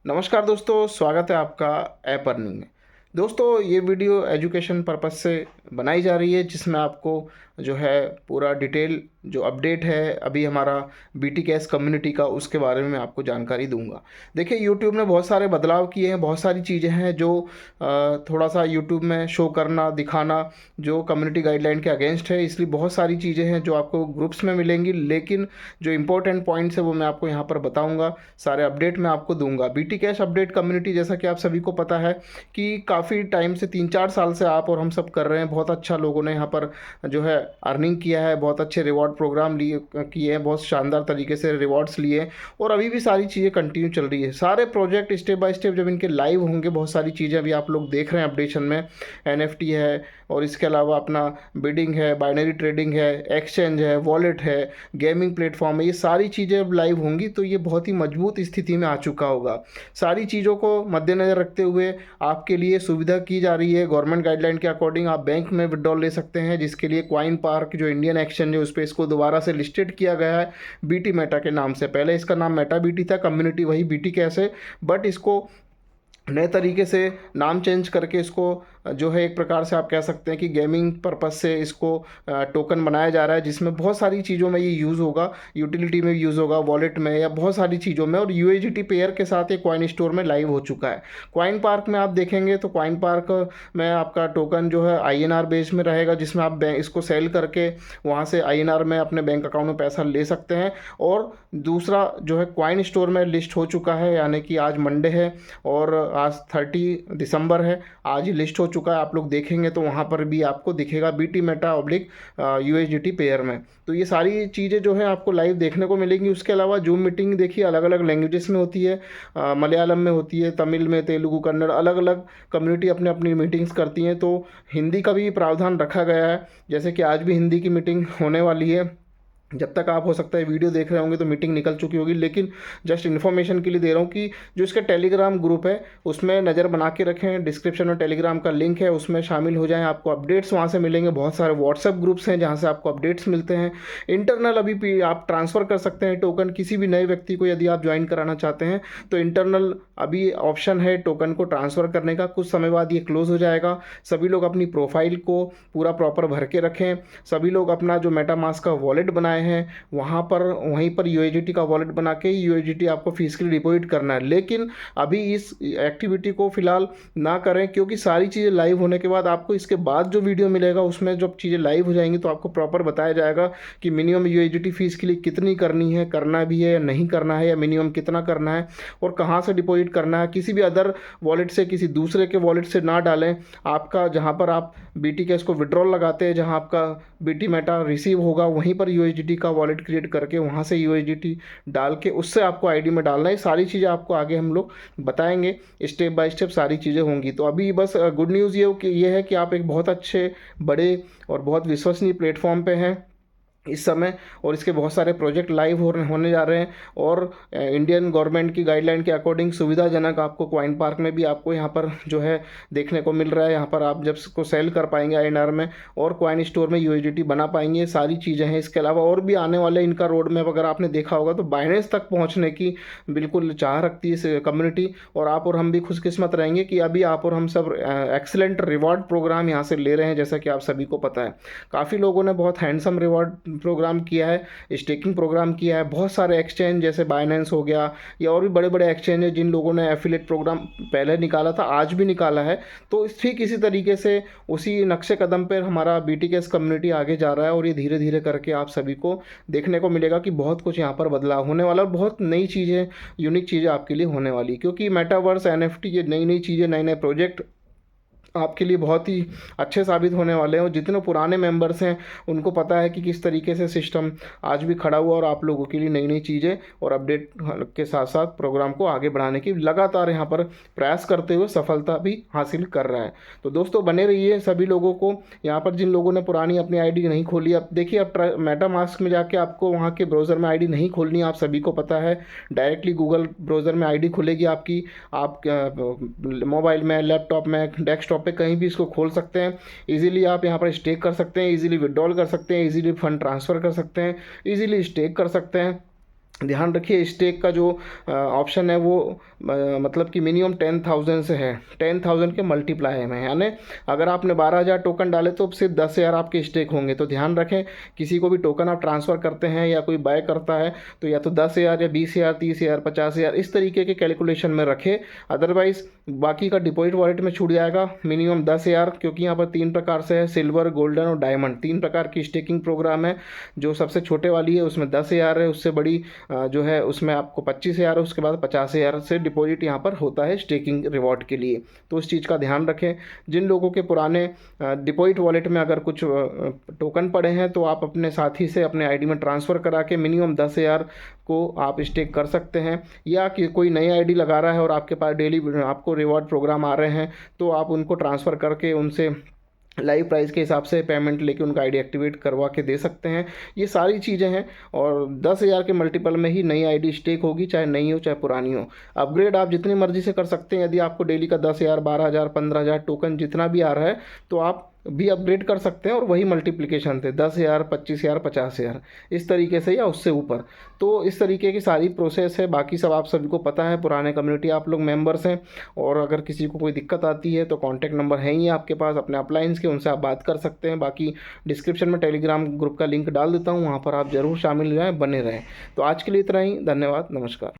नमस्कार दोस्तों, स्वागत है आपका ऐप अर्निंग में। दोस्तों, ये वीडियो एजुकेशन पर्पस से बनाई जा रही है, जिसमें आपको जो है पूरा डिटेल जो अपडेट है अभी हमारा बीटी कैश कम्युनिटी का, उसके बारे में मैं आपको जानकारी दूंगा। देखिए, यूट्यूब ने बहुत सारे बदलाव किए हैं, बहुत सारी चीज़ें हैं जो थोड़ा सा यूट्यूब में शो करना दिखाना जो कम्युनिटी गाइडलाइन के अगेंस्ट है, इसलिए बहुत सारी चीज़ें हैं जो आपको ग्रुप्स में मिलेंगी, लेकिन जो इंपॉर्टेंट पॉइंट्स है वो मैं आपको यहाँ पर बताऊँगा। सारे अपडेट मैं आपको दूंगा। बीटी कैश अपडेट कम्युनिटी, जैसा कि आप सभी को पता है कि काफ़ी टाइम से 3-4 साल से आप और हम सब कर रहे हैं। बहुत अच्छा लोगों ने यहाँ पर जो है अर्निंग किया है, बहुत अच्छे रिवॉर्ड प्रोग्राम लिए किए हैं, बहुत शानदार तरीके से रिवॉर्ड्स लिए हैं, और अभी भी सारी चीज़ें कंटिन्यू चल रही है। सारे प्रोजेक्ट स्टेप बाय स्टेप जब इनके लाइव होंगे, बहुत सारी चीज़ें अभी आप लोग देख रहे हैं अपडेशन में। एनएफटी है, और इसके अलावा अपना बिडिंग है, बाइनरी ट्रेडिंग है, एक्सचेंज है, वॉलेट है, गेमिंग प्लेटफॉर्म है, ये सारी चीज़ें अब लाइव होंगी, तो ये बहुत ही मजबूत स्थिति में आ चुका होगा। सारी चीज़ों को मद्देनज़र रखते हुए आपके लिए सुविधा की जा रही है। गवर्नमेंट गाइडलाइन के अकॉर्डिंग आप बैंक में विड्रॉल ले सकते हैं, जिसके लिए क्वाइन पार्क जो इंडियन एक्सचेंज है उस पर इसको दोबारा से लिस्टेड किया गया है बीटी मेटा के नाम से। पहले इसका नाम मेटा बीटी था, कम्युनिटी वही बीटी कैश है, बट इसको नए तरीके से नाम चेंज करके इसको जो है एक प्रकार से आप कह सकते हैं कि गेमिंग पर्पस से इसको टोकन बनाया जा रहा है, जिसमें बहुत सारी चीज़ों में ये यूज़ होगा, यूटिलिटी में यूज़ होगा, वॉलेट में या बहुत सारी चीज़ों में। और यूएजीटी पेयर के साथ ये कॉइन स्टोर में लाइव हो चुका है। कॉइन पार्क में आप देखेंगे तो कॉइन पार्क में आपका टोकन जो है आईएनआर बेस में रहेगा, जिसमें आप इसको सेल करके वहाँ से आईएनआर में अपने बैंक अकाउंट में पैसा ले सकते हैं। और दूसरा जो है कॉइन स्टोर में लिस्ट हो चुका है, यानी कि आज मंडे है और आज 30 दिसंबर है, आज ही लिस्ट हो चुका है। आप लोग देखेंगे तो वहाँ पर भी आपको दिखेगा BT Meta oblique USDT pair में। तो ये सारी चीज़ें जो है आपको लाइव देखने को मिलेंगी। उसके अलावा जूम मीटिंग देखिए अलग अलग लैंग्वेजेस में होती है, मलयालम में होती है, तमिल में, तेलुगु, कन्नड़, अलग अलग कम्युनिटी अपने अपनी मीटिंग्स करती हैं। तो हिंदी का भी प्रावधान रखा गया है, जैसे कि आज भी हिंदी की मीटिंग होने वाली है। जब तक आप हो सकता है वीडियो देख रहे होंगे तो मीटिंग निकल चुकी होगी, लेकिन जस्ट इन्फॉर्मेशन के लिए दे रहा हूँ कि जो इसका टेलीग्राम ग्रुप है उसमें नज़र बना के रखें। डिस्क्रिप्शन में टेलीग्राम का लिंक है, उसमें शामिल हो जाएं, आपको अपडेट्स वहाँ से मिलेंगे। बहुत सारे व्हाट्सएप ग्रुप्स हैं जहाँ से आपको अपडेट्स मिलते हैं। इंटरनल अभी भी आप ट्रांसफ़र कर सकते हैं टोकन किसी भी नए व्यक्ति को, यदि आप ज्वाइन कराना चाहते हैं तो इंटरनल अभी ऑप्शन है टोकन को ट्रांसफ़र करने का। कुछ समय बाद ये क्लोज़ हो जाएगा। सभी लोग अपनी प्रोफाइल को पूरा प्रॉपर भर के रखें। सभी लोग अपना जो मेटामास्क का वॉलेट बनाए हैं वहाँ पर वहीं पर यूएसडीटी का वॉलेट बना के यूएसडीटी आपको फीस के लिए डिपॉजिट करना है। लेकिन अभी इस एक्टिविटी को फिलहाल ना करें, क्योंकि सारी चीज़ें लाइव होने के बाद आपको इसके बाद जो वीडियो मिलेगा उसमें जब चीज़ें लाइव हो जाएंगी तो आपको प्रॉपर बताया जाएगा कि मिनिमम यूएसडीटी फीस के लिए कितनी करनी है, करना भी है या नहीं करना है, या मिनिमम कितना करना है और कहाँ से डिपॉजिट करना है। किसी भी अदर वॉलेट से, किसी दूसरे के वॉलेट से ना डालें। आपका जहाँ पर आप बीटी कैश को विड्रॉल लगाते हैं, जहाँ आपका बीटी मेटा रिसीव होगा, वहीं पर यूएसडीटी का वॉलेट क्रिएट करके वहाँ से यूएसडीटी डाल के उससे आपको आईडी में डालना है। सारी चीज़ें आपको आगे हम लोग बताएंगे, स्टेप बाय स्टेप सारी चीज़ें होंगी। तो अभी बस गुड न्यूज़ ये है कि आप एक बहुत अच्छे, बड़े और बहुत विश्वसनीय प्लेटफॉर्म पे हैं इस समय, और इसके बहुत सारे प्रोजेक्ट लाइव होने जा रहे हैं। और इंडियन गवर्नमेंट की गाइडलाइन के अकॉर्डिंग सुविधाजनक आपको क्वाइन पार्क में भी आपको यहाँ पर जो है देखने को मिल रहा है। यहाँ पर आप जब इसको सेल कर पाएंगे आईएनआर में और क्वाइन स्टोर में यूएसडीटी बना पाएंगे, सारी चीज़ें हैं। इसके अलावा और भी आने वाले इनका रोड मैप अगर आपने देखा होगा तो बाइनेंस तक पहुँचने की बिल्कुल चाह रखती है इस कम्युनिटी, और आप और हम भी खुशकिस्मत रहेंगे कि अभी आप और हम सब एक्सीलेंट रिवॉर्ड प्रोग्राम यहाँ से ले रहे हैं। जैसा कि आप सभी को पता है, काफ़ी लोगों ने बहुत हैंडसम रिवॉर्ड प्रोग्राम किया है, स्टेकिंग प्रोग्राम किया है। बहुत सारे एक्सचेंज जैसे बाइनेंस हो गया या और भी बड़े बड़े एक्सचेंज है जिन लोगों ने एफिलेट प्रोग्राम पहले निकाला था, आज भी निकाला है। तो ठीक इसी तरीके से उसी नक्शे कदम पर हमारा बीटी कैश कम्युनिटी आगे जा रहा है, और ये धीरे धीरे करके आप सभी को देखने को मिलेगा कि बहुत कुछ यहाँ पर बदलाव होने वाला है। बहुत नई चीज़ें, यूनिक चीज़ें आपके लिए होने वाली, क्योंकि मेटावर्स, एनएफटी, ये नई नई चीज़ें, नए नए प्रोजेक्ट आपके लिए बहुत ही अच्छे साबित होने वाले हैं। और जितने पुराने मेंबर्स हैं उनको पता है कि किस तरीके से सिस्टम आज भी खड़ा हुआ, और आप लोगों के लिए नई नई चीज़ें और अपडेट के साथ साथ प्रोग्राम को आगे बढ़ाने की लगातार यहाँ पर प्रयास करते हुए सफलता भी हासिल कर रहा है। तो दोस्तों बने रहिए। सभी लोगों को यहाँ पर, जिन लोगों ने पुरानी अपनी आईडी नहीं खोली, अब देखिए, अब मेटामास्क में जाके आपको वहाँ के ब्राउज़र में आईडी नहीं खोलनी, आप सभी को पता है। डायरेक्टली गूगल ब्राउज़र में आईडी खुलेगी आपकी। आप मोबाइल में, लैपटॉप में, डेस्कटॉप पे कहीं भी इसको खोल सकते हैं। इजीली आप यहाँ पर स्टेक कर सकते हैं, इजीली विड्रॉल कर सकते हैं, इजीली फंड ट्रांसफ़र कर सकते हैं, इजीली स्टेक कर सकते हैं। ध्यान रखिए स्टेक का जो ऑप्शन है वो मतलब कि मिनिमम 10,000 से है, 10,000 के मल्टीप्लाई में, यानी अगर आपने 12,000 टोकन डाले तो सिर्फ 10,000 आपके स्टेक होंगे। तो ध्यान रखें, किसी को भी टोकन आप ट्रांसफ़र करते हैं या कोई बाय करता है तो या तो 10,000 या 20,000 30,000 50,000 इस तरीके के कैलकुलेशन में रखें, अदरवाइज़ बाकी का डिपॉजिट वॉलेट में छूट जाएगा। मिनिमम 10,000, क्योंकि यहाँ पर 3 प्रकार से है, सिल्वर, गोल्डन और डायमंड, 3 प्रकार की स्टेकिंग प्रोग्राम है। जो सबसे छोटे वाली है उसमें 10,000 है, उससे बड़ी जो है उसमें आपको 25,000 है, उसके बाद 50,000 से डिपॉजिट यहाँ पर होता है स्टेकिंग रिवॉर्ड के लिए। तो इस चीज़ का ध्यान रखें। जिन लोगों के पुराने डिपॉजिट वॉलेट में अगर कुछ टोकन पड़े हैं तो आप अपने साथी से अपने आईडी में ट्रांसफ़र करा के मिनिमम 10,000 को आप स्टेक कर सकते हैं। या कि कोई नई आईडी लगा रहा है और आपके पास डेली आपको रिवॉर्ड प्रोग्राम आ रहे हैं तो आप उनको ट्रांसफ़र करके उनसे लाइव प्राइस के हिसाब से पेमेंट लेके उनका आईडी एक्टिवेट करवा के दे सकते हैं। ये सारी चीज़ें हैं और 10,000 के मल्टीपल में ही नई आईडी स्टेक होगी, चाहे नई हो चाहे पुरानी हो। अपग्रेड आप जितनी मर्जी से कर सकते हैं। यदि आपको डेली का 10,000 12,000 15,000 टोकन जितना भी आ रहा है तो आप भी अपग्रेड कर सकते हैं और वही मल्टीप्लिकेशन थे 10,000 25,000 50,000 इस तरीके से या उससे ऊपर। तो इस तरीके की सारी प्रोसेस है, बाकी सब आप सभी को पता है, पुराने कम्युनिटी आप लोग मेंबर्स हैं। और अगर किसी को कोई दिक्कत आती है तो कॉन्टैक्ट नंबर है ही आपके पास अपने अपलाइंस के, उनसे आप बात कर सकते हैं। बाकी डिस्क्रिप्शन में टेलीग्राम ग्रुप का लिंक डाल देता हूँ, वहाँ पर आप ज़रूर शामिल हो जाएँ, बने रहें। तो आज के लिए इतना ही, धन्यवाद, नमस्कार।